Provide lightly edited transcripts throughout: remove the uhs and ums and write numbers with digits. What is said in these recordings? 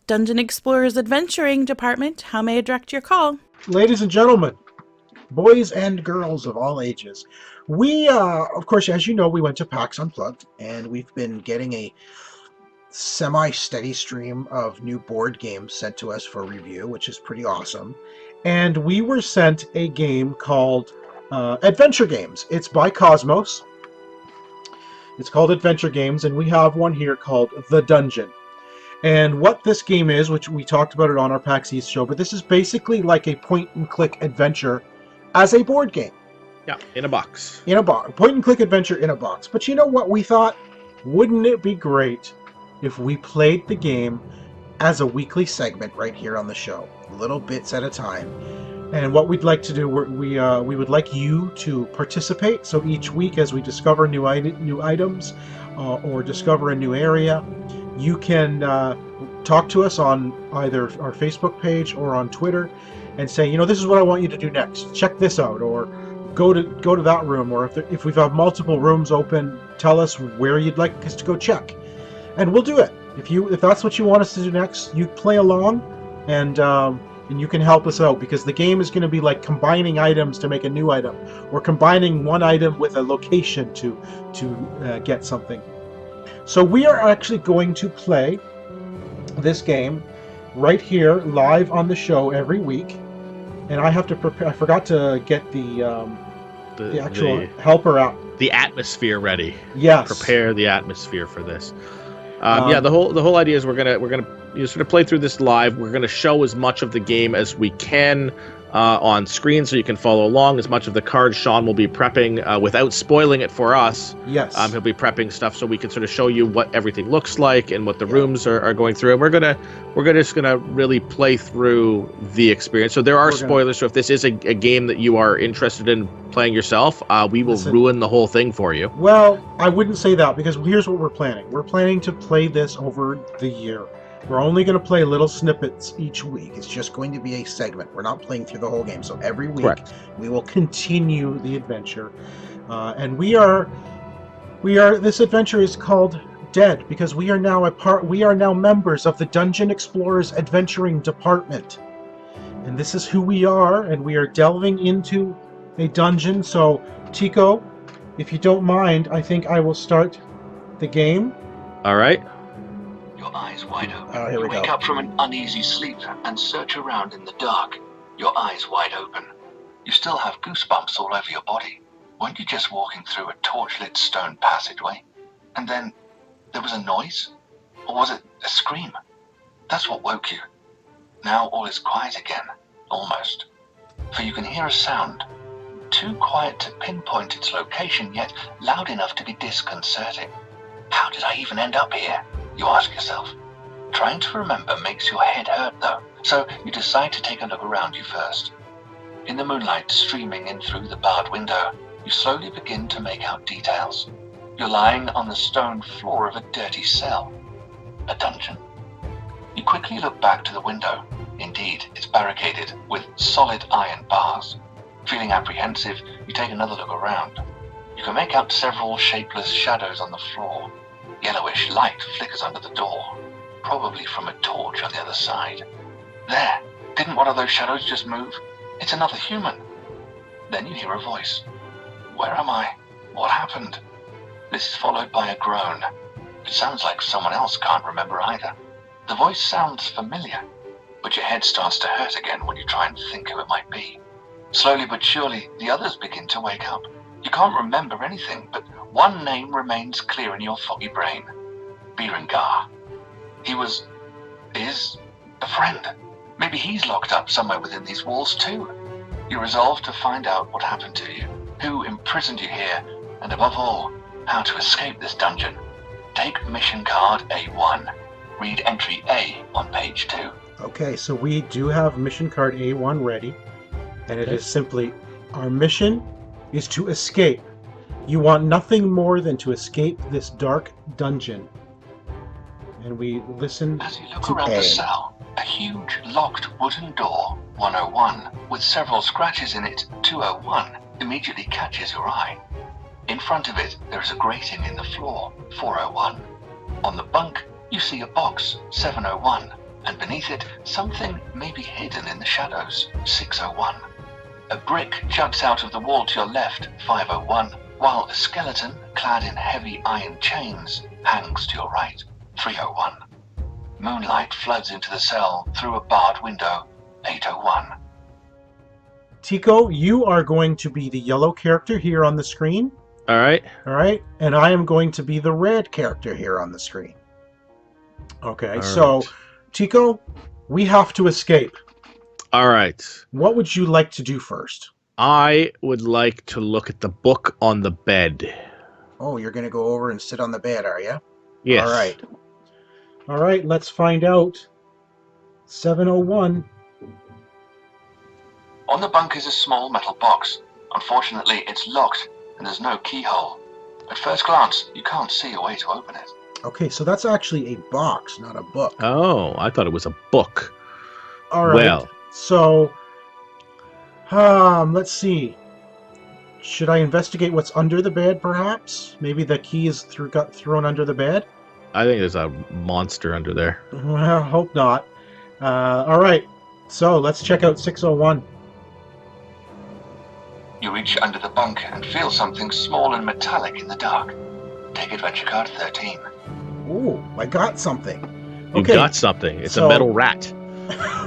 Dungeon Explorer's Adventuring Department. How may I direct your call? Ladies and gentlemen, boys and girls of all ages, we, of course, as you know, we went to PAX Unplugged, and we've been getting a semi-steady stream of new board games sent to us for review, which is pretty awesome. And we were sent a game called Adventure Games. It's by Kosmos. It's called Adventure Games, and we have one here called The Dungeon. And what this game is, which we talked about it on our PAX East show, but this is basically like a point-and-click adventure as a board game. Yeah, in a box. In a box. Point-and-click adventure in a box. But you know what? We thought, wouldn't it be great if we played the game as a weekly segment right here on the show, little bits at a time? And what we'd like to do, we would like you to participate. So each week, as we discover new items or discover a new area, you can talk to us on either our Facebook page or on Twitter and say, you know, this is what I want you to do next. Check this out, or go to that room, or if we've got multiple rooms open, tell us where you'd like us to go check, and we'll do it. If that's what you want us to do next, you play along, and you can help us out, because the game is going to be like combining items to make a new item, or combining one item with a location to get something. So we are actually going to play this game right here live on the show every week, and I have to prepare. I forgot to get the actual helper out. The atmosphere ready. Yes. Prepare the atmosphere for this. Yeah, the whole idea is we're gonna sort of play through this live. We're gonna show as much of the game as we can on screen, so you can follow along. As much of the cards Sean will be prepping without spoiling it for us. Yes. He'll be prepping stuff so we can sort of show you what everything looks like and what the rooms are going through. And we're just gonna really play through the experience. So there are spoilers. So if this is a game that you are interested in playing yourself, we will ruin the whole thing for you. Well, I wouldn't say that, because here's what we're planning. We're planning to play this over the year. We're only going to play little snippets each week. It's just going to be a segment. We're not playing through the whole game. So every week, Correct, we will continue the adventure. And this adventure is called D.E.A.D because we are now members of the Dungeon Explorer's Adventuring Department. And this is who we are, and we are delving into a dungeon. So, Tico, if you don't mind, I think I will start the game. All right. Your eyes wide open. Here you we wake go. up from an uneasy sleep and search around in the dark, your eyes wide open. You still have goosebumps all over your body. Weren't you just walking through a torchlit stone passageway? And then there was a noise? Or was it a scream? That's what woke you. Now all is quiet again, almost. For you can hear a sound, too quiet to pinpoint its location, yet loud enough to be disconcerting. How did I even end up here? You ask yourself. Trying to remember makes your head hurt though, so you decide to take a look around you first. In the moonlight streaming in through the barred window, you slowly begin to make out details. You're lying on the stone floor of a dirty cell. A dungeon. You quickly look back to the window. Indeed, it's barricaded with solid iron bars. Feeling apprehensive, you take another look around. You can make out several shapeless shadows on the floor. Yellowish light flickers under the door, probably from a torch on the other side. There! Didn't one of those shadows just move? It's another human. Then you hear a voice. Where am I? What happened? This is followed by a groan. It sounds like someone else can't remember either. The voice sounds familiar, but your head starts to hurt again when you try and think who it might be. Slowly but surely, the others begin to wake up. You can't remember anything, but one name remains clear in your foggy brain. Berengar. He is a friend. Maybe he's locked up somewhere within these walls too. You resolve to find out what happened to you, who imprisoned you here, and above all, how to escape this dungeon. Take mission card A1. Read entry A on page 2. Okay, so we do have mission card A1 ready, and it is simply, our mission is to escape. You want nothing more than to escape this dark dungeon. And we listen As you look to around A. the cell, a huge locked wooden door, 101, with several scratches in it, 201, immediately catches your eye. In front of it, there is a grating in the floor, 401. On the bunk, you see a box, 701, and beneath it, something may be hidden in the shadows, 601. A brick juts out of the wall to your left, 501, while a skeleton, clad in heavy iron chains, hangs to your right, 301. Moonlight floods into the cell through a barred window, 801. Tico, you are going to be the yellow character here on the screen. All right. All right. And I am going to be the red character here on the screen. Okay. All So, right. Tico, we have to escape. All right. What would you like to do first? I would like to look at the book on the bed. Oh, you're going to go over and sit on the bed, are you? Yes. All right. All right, let's find out. 701. On the bunk is a small metal box. Unfortunately, it's locked, and there's no keyhole. At first glance, you can't see a way to open it. Okay, so that's actually a box, not a book. Oh, I thought it was a book. All right. Well. So, let's see. Should I investigate what's under the bed, perhaps? Maybe the key is got thrown under the bed? I think there's a monster under there. Well, hope not. All right. So, let's check out 601. You reach under the bunk and feel something small and metallic in the dark. Take adventure card 13. Ooh, I got something. You Okay. got something. It's So- a metal rat.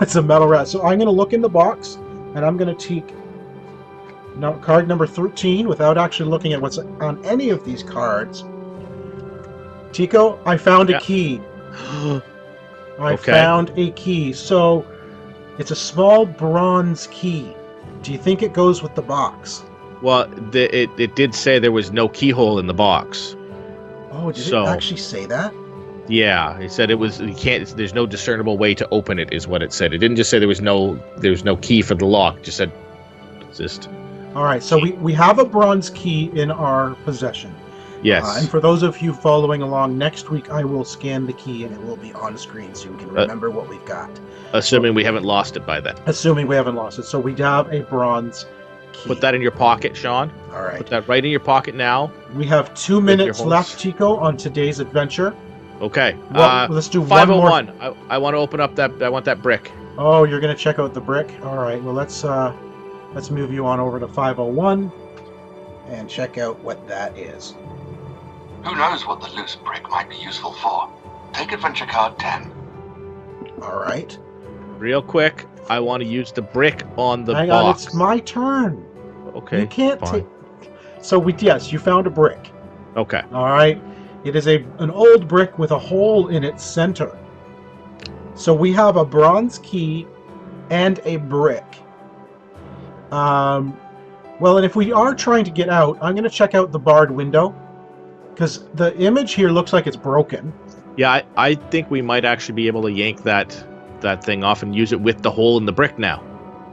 It's a metal rat. So I'm going to look in the box, and I'm going to take card number 13 without actually looking at what's on any of these cards. Tico, I found a key. I Okay. found a key. So it's a small bronze key. Do you think it goes with the box? Well, it did say there was no keyhole in the box. Oh, did So- it actually say that? Yeah, it said it was. You can't. There's no discernible way to open it, is what it said. It didn't just say there was no key for the lock. It just said exist. All right, so we have a bronze key in our possession. Yes. And for those of you following along, next week I will scan the key and it will be on screen so you can remember what we've got. Assuming we haven't lost it by then. Assuming we haven't lost it. So we have a bronze key. Put that in your pocket, Sean. All right. Put that right in your pocket now. We have 2 your minutes horse. left, Tico, on today's adventure. Okay. Well, let's do one more. 501. I want to open up that. I want that brick. Oh, you're going to check out the brick? All right. Well, let's move you on over to 501 and check out what that is. Who knows what the loose brick might be useful for? Take adventure card 10. All right. Real quick, I want to use the brick on the Hang on, box. it's my turn. Okay. You can't fine. take. So yes, you found a brick. Okay. All right. It is an old brick with a hole in its center. So we have a bronze key and a brick. Well, and if we are trying to get out, I'm going to check out the barred window because the image here looks like it's broken. Yeah, I think we might actually be able to yank that thing off and use it with the hole in the brick now.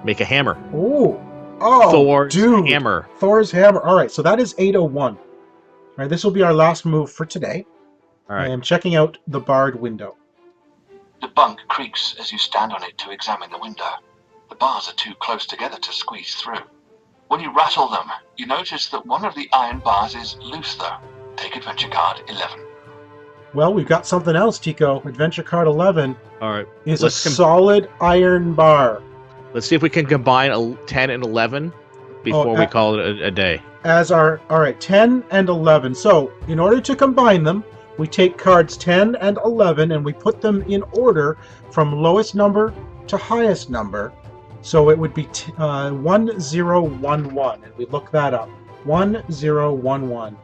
Make a hammer. Ooh. Oh, Thor's dude. hammer. Thor's hammer. All right, so that is 801. All right, this will be our last move for today. All right. I am checking out the barred window. The bunk creaks as you stand on it to examine the window. The bars are too close together to squeeze through. When you rattle them, you notice that one of the iron bars is loose though. Take adventure card 11. Well, we've got something else, Tico. Adventure card 11 All right. is Let's a solid iron bar. Let's see if we can combine 10 and 11 before we call it a day. All right, 10 and 11. So, in order to combine them, we take cards 10 and 11 and we put them in order from lowest number to highest number. So it would be 1011, and we look that up. 1011.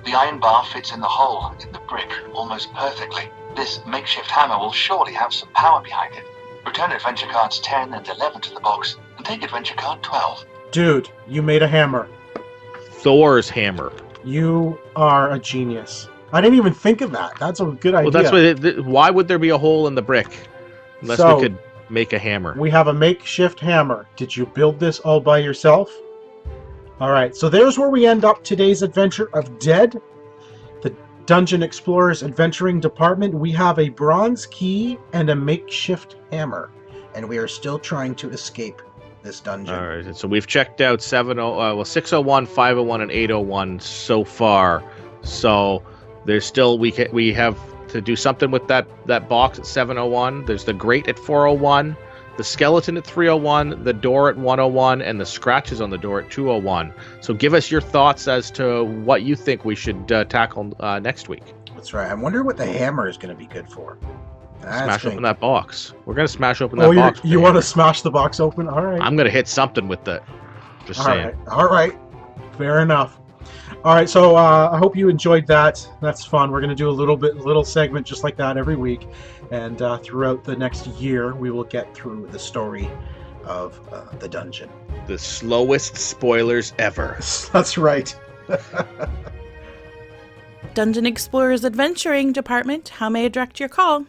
The iron bar fits in the hole in the brick almost perfectly. This makeshift hammer will surely have some power behind it. Return adventure cards 10 and 11 to the box and take adventure card 12. Dude, you made a hammer. Thor's hammer. You are a genius. I didn't even think of that. That's a good idea. Well, that's why would there be a hole in the brick unless So- we could make a hammer? We have a makeshift hammer. Did you build this all by yourself? All right, so there's where we end up today's adventure of D.E.A.D, the Dungeon Explorer's Adventuring Department. We have a bronze key and a makeshift hammer, and we are still trying to escape this dungeon. All right, so we've checked out 601, 501, and 801 so far. So there's still we have to do something with that box at 701. There's the grate at 401, the skeleton at 301, the door at 101, and the scratches on the door at 201. So give us your thoughts as to what you think we should tackle next week. That's right. I wonder what the hammer is going to be good for. Smash open that box. We're going to smash open that box. You want to smash the box open? All right. I'm going to hit something with it. Just saying. All right. Fair enough. All right, so I hope you enjoyed that. That's fun. We're going to do a little segment just like that every week, and throughout the next year, we will get through the story of the dungeon. The slowest spoilers ever. That's right. Dungeon Explorer's Adventuring Department, how may I direct your call?